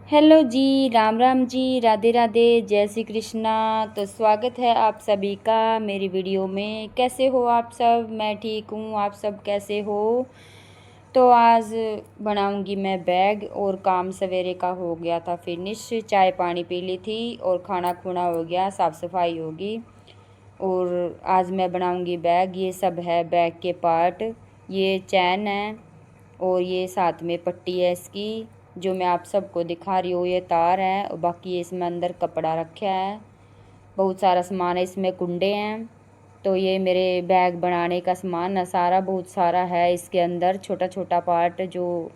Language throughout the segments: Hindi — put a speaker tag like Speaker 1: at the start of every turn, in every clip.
Speaker 1: हेलो जी, राम राम जी, राधे राधे, जय श्री कृष्णा। तो स्वागत है आप सभी का मेरी वीडियो में। कैसे हो आप सब? मैं ठीक हूँ, आप सब कैसे हो? तो आज बनाऊंगी मैं बैग और काम सवेरे का हो गया था फिनिश। चाय पानी पी ली थी और खाना खूना हो गया, साफ़ सफाई होगी। और आज मैं बनाऊंगी बैग। ये सब है बैग के पार्ट। ये चैन है और ये साथ में पट्टी है इसकी, जो मैं आप सबको दिखा रही हूँ। ये तार है और बाकी ये इसमें अंदर कपड़ा रखा है। बहुत सारा सामान है इसमें, कुंडे हैं। तो ये मेरे बैग बनाने का सामान है सारा, बहुत सारा है इसके अंदर, छोटा छोटा पार्ट जो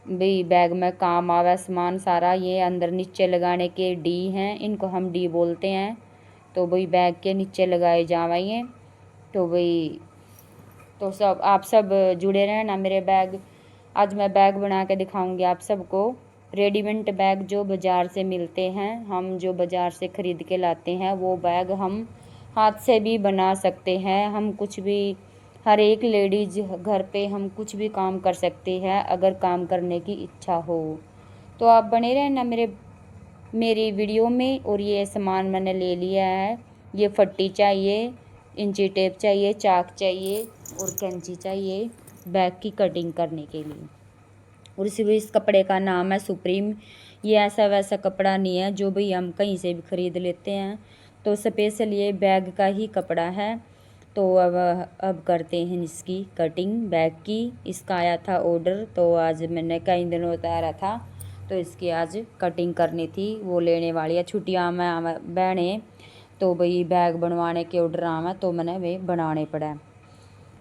Speaker 1: भी बैग में काम आवा सामान सारा। ये अंदर नीचे लगाने के डी हैं, इनको हम डी बोलते हैं। तो वही बैग के नीचे लगाए जावाइए। तो वही, तो सब आप सब जुड़े रहें ना मेरे बैग। आज मैं बैग बना के दिखाऊंगी आप सबको। रेडीमेड बैग जो बाज़ार से मिलते हैं, हम जो बाज़ार से ख़रीद के लाते हैं, वो बैग हम हाथ से भी बना सकते हैं। हम कुछ भी, हर एक लेडीज़ घर पे हम कुछ भी काम कर सकते हैं अगर काम करने की इच्छा हो। तो आप बने रहें ना मेरी वीडियो में। और ये सामान मैंने ले लिया है। ये फट्टी चाहिए, इंची टेप चाहिए, चाक चाहिए और कैंची चाहिए बैग की कटिंग करने के लिए। और इस कपड़े का नाम है सुप्रीम। ये ऐसा वैसा कपड़ा नहीं है जो भी हम कहीं से भी ख़रीद लेते हैं। तो स्पेशल ये बैग का ही कपड़ा है। तो अब करते हैं इसकी कटिंग बैग की। इसका आया था ऑर्डर, तो आज मैंने कई दिनों उतारा था, तो इसकी आज कटिंग करनी थी। वो लेने वाली है, छुट्टियाँ में बहने, तो भाई बैग बनवाने के ऑर्डर आवा, तो मैंने वे बनाने पड़ा।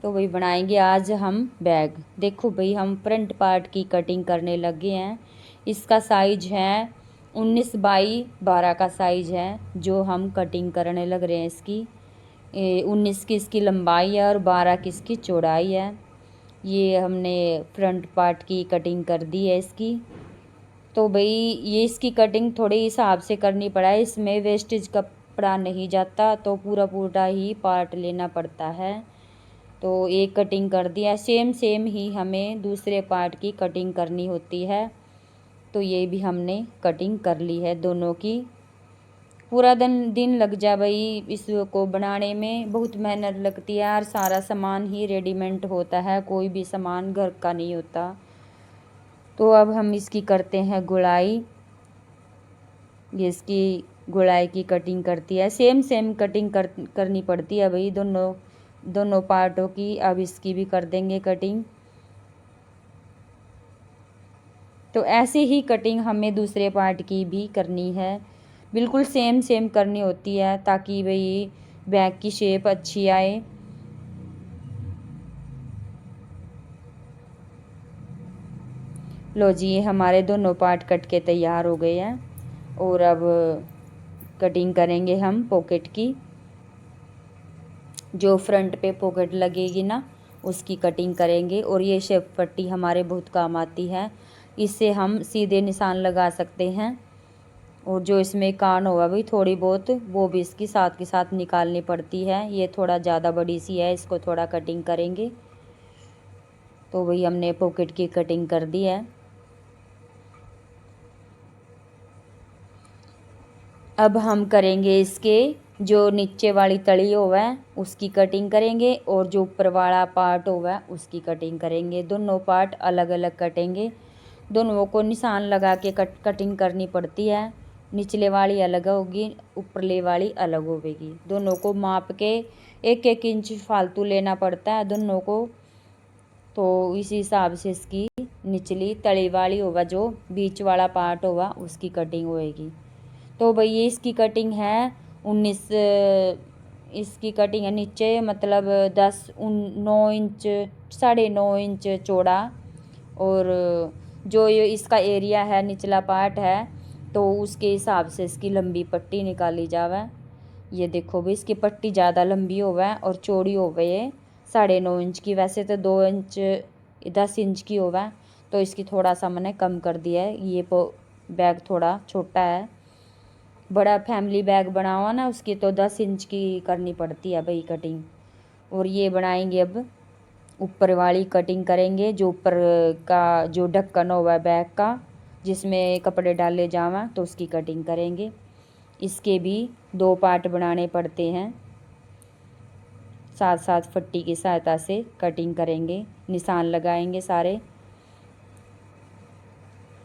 Speaker 1: तो वही बनाएंगे आज हम बैग। देखो भाई, हम फ्रंट पार्ट की कटिंग करने लगे हैं। इसका साइज है 19x12 का साइज है जो हम कटिंग करने लग रहे हैं इसकी। 19 की इसकी लंबाई है और 12 की इसकी चौड़ाई है। ये हमने फ्रंट पार्ट की कटिंग कर दी है इसकी। तो भाई ये इसकी कटिंग थोड़ी हिसाब से करनी पड़ा है, इसमें वेस्टेज कपड़ा नहीं जाता, तो पूरा पूरा ही पार्ट लेना पड़ता है। तो एक कटिंग कर दिया, सेम सेम ही हमें दूसरे पार्ट की कटिंग करनी होती है। तो ये भी हमने कटिंग कर ली है दोनों की। पूरा दिन लग जा भाई इसको बनाने में, बहुत मेहनत लगती है यार। सारा सामान ही रेडीमेड होता है, कोई भी सामान घर का नहीं होता। तो अब हम इसकी करते हैं गुड़ाई। ये इसकी गुड़ाई की कटिंग करती है, सेम सेम कटिंग करनी पड़ती है भाई दोनों पार्टों की। अब इसकी भी कर देंगे कटिंग। तो ऐसे ही कटिंग हमें दूसरे पार्ट की भी करनी है, बिल्कुल सेम सेम करनी होती है ताकि भाई बैग की शेप अच्छी आए। लो जी, ये हमारे दोनों पार्ट कट के तैयार हो गए हैं। और अब कटिंग करेंगे हम पॉकेट की। जो फ्रंट पे पॉकेट लगेगी ना, उसकी कटिंग करेंगे। और ये शेप पट्टी हमारे बहुत काम आती है, इससे हम सीधे निशान लगा सकते हैं। और जो इसमें कान होगा भाई थोड़ी बहुत, वो भी इसकी साथ के साथ निकालनी पड़ती है। ये थोड़ा ज़्यादा बड़ी सी है, इसको थोड़ा कटिंग करेंगे। तो वही हमने पॉकेट की कटिंग कर दी है। अब हम करेंगे इसके जो नीचे वाली तली होवे उसकी कटिंग करेंगे, और जो ऊपर वाला पार्ट होवे उसकी कटिंग करेंगे। दोनों पार्ट अलग अलग कटेंगे। दोनों को निशान लगा के कटिंग करनी पड़ती है। निचले वाली अलग होगी, ऊपरले वाली अलग होगी। दोनों को माप के 1-1 इंच फालतू लेना पड़ता है दोनों को। तो इसी हिसाब से इसकी निचली तली वाली होगा, जो बीच वाला पार्ट होगा, उसकी कटिंग होएगी। तो भाई ये इसकी कटिंग है 19, इसकी कटिंग है नीचे मतलब 9 इंच, 9.5 इंच चौड़ा। और जो ये इसका एरिया है, निचला पार्ट है, तो उसके हिसाब से इसकी लंबी पट्टी निकाली जावे। ये देखो भाई, इसकी पट्टी ज़्यादा लंबी होवे और चौड़ी होवे। ये 9.5 इंच की, वैसे तो 2 इंच 10 इंच की होवे, तो इसकी थोड़ा सा मैंने कम कर दिया है। ये बैग थोड़ा छोटा है, बड़ा फैमिली बैग बनावा ना उसकी तो 10 इंच की करनी पड़ती है भाई कटिंग। और ये बनाएंगे अब ऊपर वाली कटिंग करेंगे, जो ऊपर का जो ढक्कन होगा बैग का, जिसमें कपड़े डाले जावा तो उसकी कटिंग करेंगे। इसके भी 2 पार्ट बनाने पड़ते हैं। साथ साथ पट्टी की सहायता से कटिंग करेंगे, निशान लगाएंगे सारे।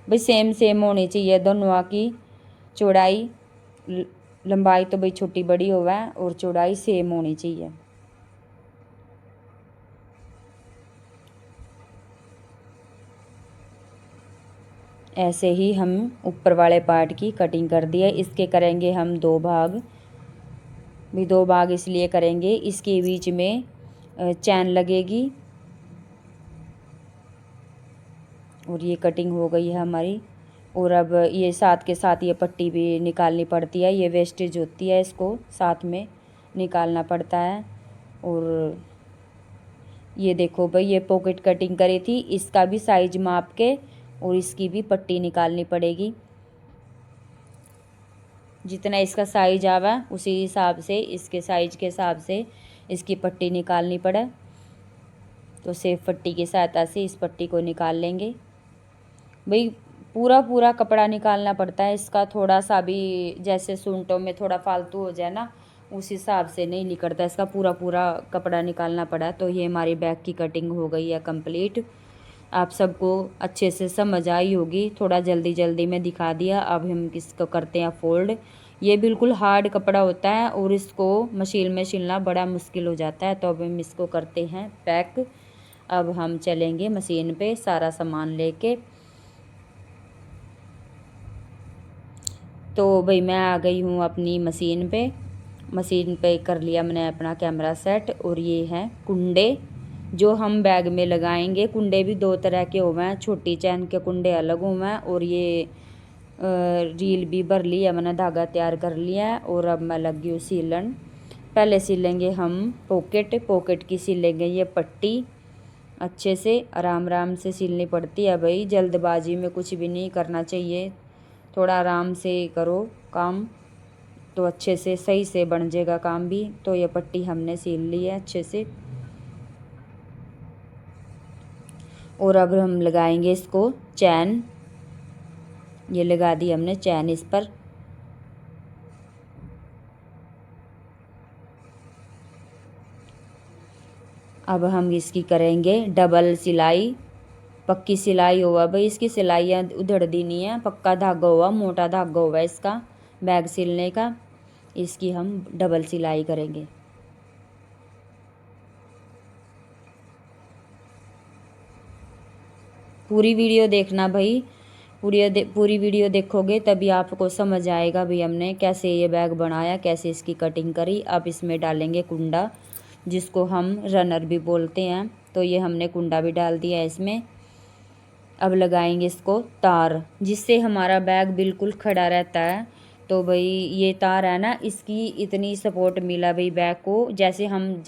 Speaker 1: भाई सेम सेम होनी चाहिए दोनों की चौड़ाई, लंबाई तो भाई छोटी बड़ी होवे और चौड़ाई सेम होनी चाहिए। ऐसे ही हम ऊपर वाले पार्ट की कटिंग कर दिए। इसके करेंगे हम 2 भाग। भी 2 भाग इसलिए करेंगे, इसके बीच में चैन लगेगी। और ये कटिंग हो गई है हमारी। और अब ये साथ के साथ ये पट्टी भी निकालनी पड़ती है, ये वेस्टेज होती है, इसको साथ में निकालना पड़ता है। और ये देखो भाई, ये पॉकेट कटिंग करी थी, इसका भी साइज माप के और इसकी भी पट्टी निकालनी पड़ेगी। जितना इसका साइज आवा उसी हिसाब से, इसके साइज के हिसाब से इसकी पट्टी निकालनी पड़े। तो सेफ पट्टी की सहायता से इस पट्टी को निकाल लेंगे। भाई पूरा पूरा कपड़ा निकालना पड़ता है इसका, थोड़ा सा भी जैसे सूंटों में थोड़ा फालतू हो जाए ना, उस हिसाब से नहीं निकलता, इसका पूरा पूरा कपड़ा निकालना पड़ा। तो ये हमारी बैग की कटिंग हो गई है कंप्लीट। आप सबको अच्छे से समझ आई होगी, थोड़ा जल्दी जल्दी में दिखा दिया। अब हम इसको करते हैं फोल्ड। ये बिल्कुल हार्ड कपड़ा होता है और इसको मशीन में सिलना बड़ा मुश्किल हो जाता है, तो अब हम इसको करते हैं पैक। अब हम चलेंगे मशीन पे सारा सामान लेके। तो भाई मैं आ गई हूँ अपनी मशीन पे कर लिया मैंने अपना कैमरा सेट। और ये हैं कुंडे जो हम बैग में लगाएंगे। कुंडे भी 2 तरह के हुए हैं, छोटी चैन के कुंडे अलग हुए हैं, और ये रील भी भर ली है मैंने, धागा तैयार कर लिया है। और अब मैं लगी हूँ सीलन। पहले सिलेंगे हम पॉकेट की सिलेंगे ये पट्टी। अच्छे से आराम आराम से सिलनी पड़ती है भाई, जल्दबाजी में कुछ भी नहीं करना चाहिए, थोड़ा आराम से करो काम, तो अच्छे से सही से बन जाएगा काम भी। तो ये पट्टी हमने सिल ली है अच्छे से। और अब हम लगाएंगे इसको चैन। ये लगा दी हमने चैन इस पर। अब हम इसकी करेंगे डबल सिलाई। पक्की सिलाई हुआ भाई, इसकी सिलाइयाँ उधड़ दी नहीं है, पक्का धागा हुआ, मोटा धागा हुआ इसका बैग सिलने का। इसकी हम डबल सिलाई करेंगे। पूरी वीडियो देखना भाई, पूरी वीडियो देखोगे तभी आपको समझ आएगा भाई हमने कैसे ये बैग बनाया, कैसे इसकी कटिंग करी। अब इसमें डालेंगे कुंडा, जिसको हम रनर भी बोलते हैं। तो ये हमने कुंडा भी डाल दिया है इसमें। अब लगाएंगे इसको तार, जिससे हमारा बैग बिल्कुल खड़ा रहता है। तो भाई ये तार है ना, इसकी इतनी सपोर्ट मिला भाई बैग को, जैसे हम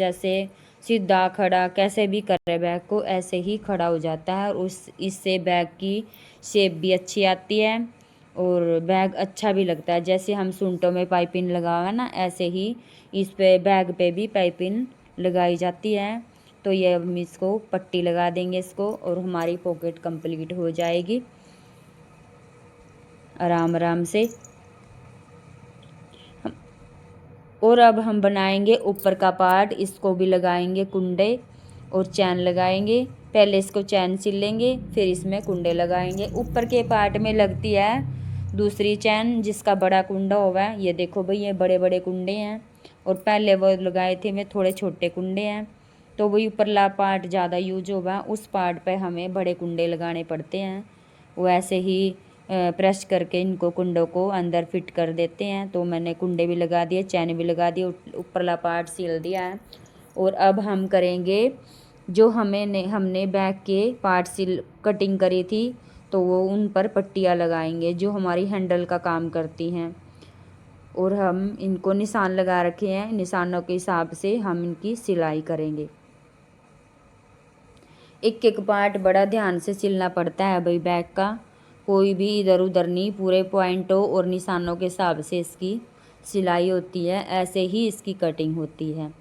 Speaker 1: सीधा खड़ा कैसे भी कर रहे बैग को, ऐसे ही खड़ा हो जाता है। और इससे बैग की शेप भी अच्छी आती है और बैग अच्छा भी लगता है। जैसे हम सूंटों में पाइपिंग लगा हुआ है ना, ऐसे ही इस पे बैग पे भी पाइपिंग लगाई जाती है। तो ये हम इसको पट्टी लगा देंगे इसको, और हमारी पॉकेट कंप्लीट हो जाएगी आराम आराम से। और अब हम बनाएंगे ऊपर का पार्ट, इसको भी लगाएंगे कुंडे और चैन लगाएंगे। पहले इसको चैन सिलेंगे, फिर इसमें कुंडे लगाएंगे। ऊपर के पार्ट में लगती है दूसरी चैन, जिसका बड़ा कुंडा होगा। ये देखो भाई, ये बड़े बड़े कुंडे हैं, और पहले वो लगाए थे में थोड़े छोटे कुंडे हैं। तो वही ऊपरला पार्ट ज़्यादा यूज होगा, उस पार्ट पे हमें बड़े कुंडे लगाने पड़ते हैं। वो ऐसे ही प्रेस करके इनको कुंडों को अंदर फिट कर देते हैं। तो मैंने कुंडे भी लगा दिए, चैन भी लगा दी, ऊपरला पार्ट सिल दिया है। और अब हम करेंगे जो हमने बैक के पार्ट सिल कटिंग करी थी, तो वो उन पर पट्टियाँ लगाएंगे जो हमारी हैंडल का काम करती हैं। और हम इनको निशान लगा रखे हैं, निशानों के हिसाब से हम इनकी सिलाई करेंगे। एक एक पार्ट बड़ा ध्यान से सिलना पड़ता है भाई बैग का, कोई भी इधर उधर नहीं, पूरे पॉइंटों और निशानों के हिसाब से इसकी सिलाई होती है, ऐसे ही इसकी कटिंग होती है।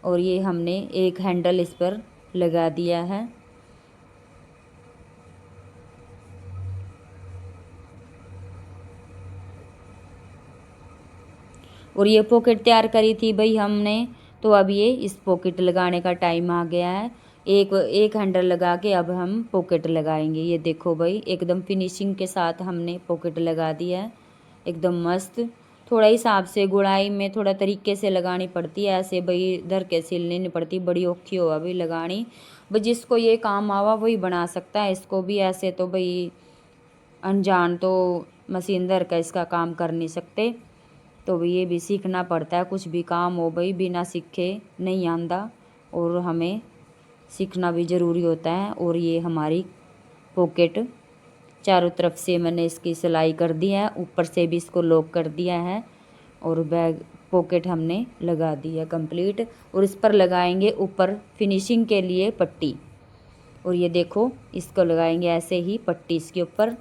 Speaker 1: और ये हमने एक हैंडल इस पर लगा दिया है। और ये पॉकेट तैयार करी थी भाई हमने, तो अब ये इस पॉकेट लगाने का टाइम आ गया है। एक हैंडल लगा के अब हम पॉकेट लगाएंगे। ये देखो भाई एकदम फिनिशिंग के साथ हमने पॉकेट लगा दिया है, एकदम मस्त। थोड़ा हिसाब से गुड़ाई में थोड़ा तरीके से लगानी पड़ती है, ऐसे भाई धर के सिलनी नहीं पड़ती, बड़ी औखी हो भाई लगानी। भाई जिसको ये काम आवा वही बना सकता है इसको भी, ऐसे तो भाई अनजान तो मशीन धर का इसका काम कर नहीं सकते। तो भाई ये भी सीखना पड़ता है, कुछ भी काम हो भाई बिना सीखे नहीं आंदा, और हमें सीखना भी ज़रूरी होता है। और ये हमारी पॉकेट चारों तरफ से मैंने इसकी सिलाई कर दी है, ऊपर से भी इसको लॉक कर दिया है, और बैग पॉकेट हमने लगा दी है कंप्लीट। और इस पर लगाएंगे ऊपर फिनिशिंग के लिए पट्टी, और ये देखो इसको लगाएंगे ऐसे ही पट्टी इसके ऊपर।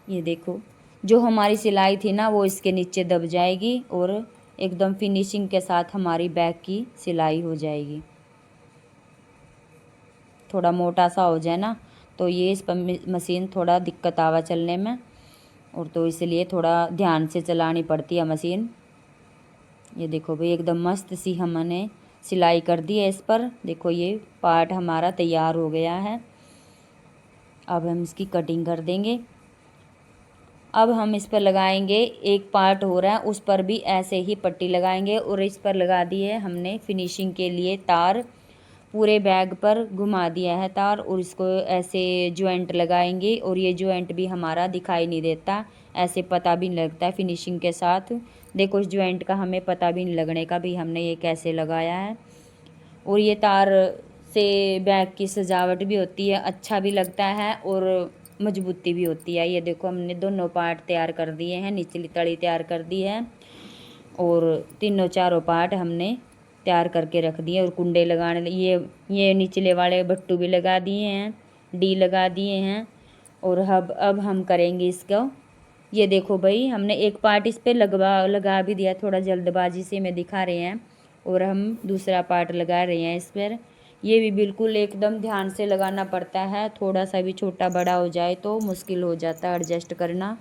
Speaker 1: ये देखो जो हमारी सिलाई थी ना वो इसके नीचे दब जाएगी, और एकदम फिनिशिंग के साथ हमारी बैग की सिलाई हो जाएगी। थोड़ा मोटा सा हो जाए ना तो ये इस पर मशीन थोड़ा दिक्कत आवा चलने में, और तो इसलिए थोड़ा ध्यान से चलानी पड़ती है मशीन। ये देखो भाई एकदम मस्त सी हमने सिलाई कर दी है इस पर। देखो ये पार्ट हमारा तैयार हो गया है, अब हम इसकी कटिंग कर देंगे। अब हम इस पर लगाएंगे, एक पार्ट हो रहा है उस पर भी ऐसे ही पट्टी लगाएंगे, और इस पर लगा दी है हमने फिनिशिंग के लिए तार। पूरे बैग पर घुमा दिया है तार, और इसको ऐसे जॉइंट लगाएंगे, और ये जॉइंट भी हमारा दिखाई नहीं देता, ऐसे पता भी नहीं लगता है फिनिशिंग के साथ। देखो इस जॉइंट का हमें पता भी नहीं लगने का भी हमने ये कैसे लगाया है। और ये तार से बैग की सजावट भी होती है, अच्छा भी लगता है और मजबूती भी होती है। ये देखो हमने दोनों पार्ट तैयार कर दिए हैं, निचली तली तैयार कर दी है, और तीनों चारों पार्ट हमने तैयार करके रख दिए। और कुंडे लगाने ये निचले वाले बट्टू भी लगा दिए हैं, डी लगा दिए हैं। और अब हम करेंगे इसको। ये देखो भाई हमने एक पार्ट इस पर लगा भी दिया, थोड़ा जल्दबाजी से में दिखा रहे हैं, और हम दूसरा पार्ट लगा रहे हैं इस पर। ये भी बिल्कुल एकदम ध्यान से लगाना पड़ता है, थोड़ा सा भी छोटा बड़ा हो जाए तो मुश्किल हो जाता है एडजस्ट करना।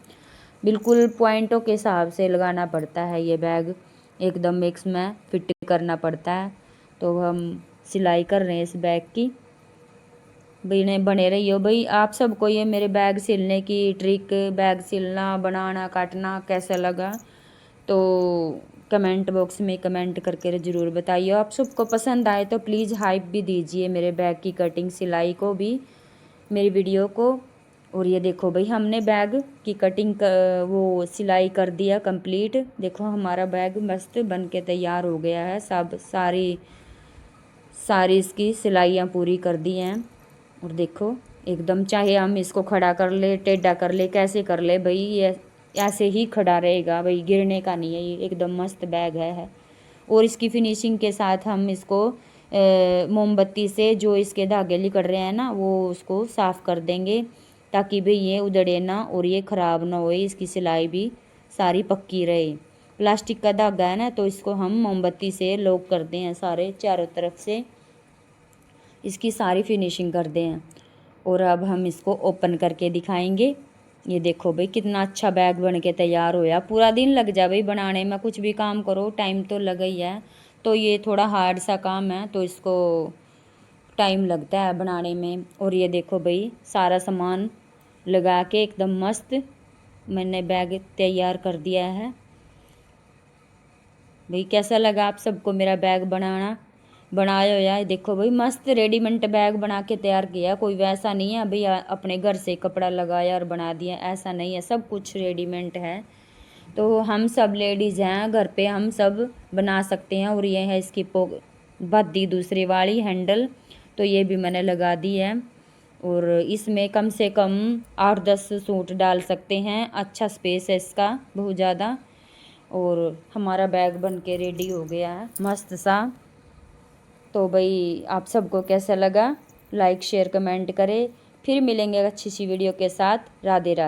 Speaker 1: बिल्कुल पॉइंटों के हिसाब से लगाना पड़ता है, ये बैग एकदम मिक्स में फिट करना पड़ता है। तो हम सिलाई कर रहे हैं इस बैग की। भाई ने बने रहिए भाई, आप सबको ये मेरे बैग सिलने की ट्रिक, बैग सिलना बनाना काटना कैसा लगा तो कमेंट बॉक्स में कमेंट करके ज़रूर बताइए। आप सबको पसंद आए तो प्लीज़ हाइप भी दीजिए मेरे बैग की कटिंग सिलाई को भी, मेरी वीडियो को। और ये देखो भाई हमने बैग की कटिंग वो सिलाई कर दिया कंप्लीट। देखो हमारा बैग मस्त बन के तैयार हो गया है, सब सारी इसकी सिलाइयाँ पूरी कर दी हैं। और देखो एकदम, चाहे हम इसको खड़ा कर ले टेढ़ा कर ले कैसे कर ले भाई, ये ऐसे ही खड़ा रहेगा भाई, गिरने का नहीं है, ये एकदम मस्त बैग है। और इसकी फिनिशिंग के साथ हम इसको मोमबत्ती से जो इसके धागे निकल रहे हैं ना वो उसको साफ़ कर देंगे, ताकि भाई ये उधड़े ना और ये ख़राब ना हो, इसकी सिलाई भी सारी पक्की रहे। प्लास्टिक का धागा है ना तो इसको हम मोमबत्ती से लॉक करते हैं सारे चारों तरफ से, इसकी सारी फिनिशिंग करते हैं। और अब हम इसको ओपन करके दिखाएंगे। ये देखो भाई कितना अच्छा बैग बन के तैयार होया। पूरा दिन लग जाए भाई बनाने में, कुछ भी काम करो टाइम तो लगा ही है। तो ये थोड़ा हार्ड सा काम है तो इसको टाइम लगता है बनाने में। और ये देखो भाई सारा सामान लगा के एकदम मस्त मैंने बैग तैयार कर दिया है। भाई कैसा लगा आप सबको मेरा बैग बनाया हो यार। देखो भाई मस्त रेडीमेड बैग बना के तैयार किया, कोई वैसा नहीं है भाई अपने घर से कपड़ा लगाया और बना दिया, ऐसा नहीं है, सब कुछ रेडीमेड है। तो हम सब लेडीज़ हैं घर पे, हम सब बना सकते हैं। और ये है इसकी बद्दी दूसरी वाली हैंडल, तो ये भी मैंने लगा दी है। और इसमें कम से कम 8-10 सूट डाल सकते हैं, अच्छा स्पेस है इसका बहुत ज़्यादा। और हमारा बैग बन के रेडी हो गया है मस्त सा। तो भाई आप सबको कैसा लगा, लाइक शेयर कमेंट करें। फिर मिलेंगे अच्छी सी वीडियो के साथ। राधे राधे।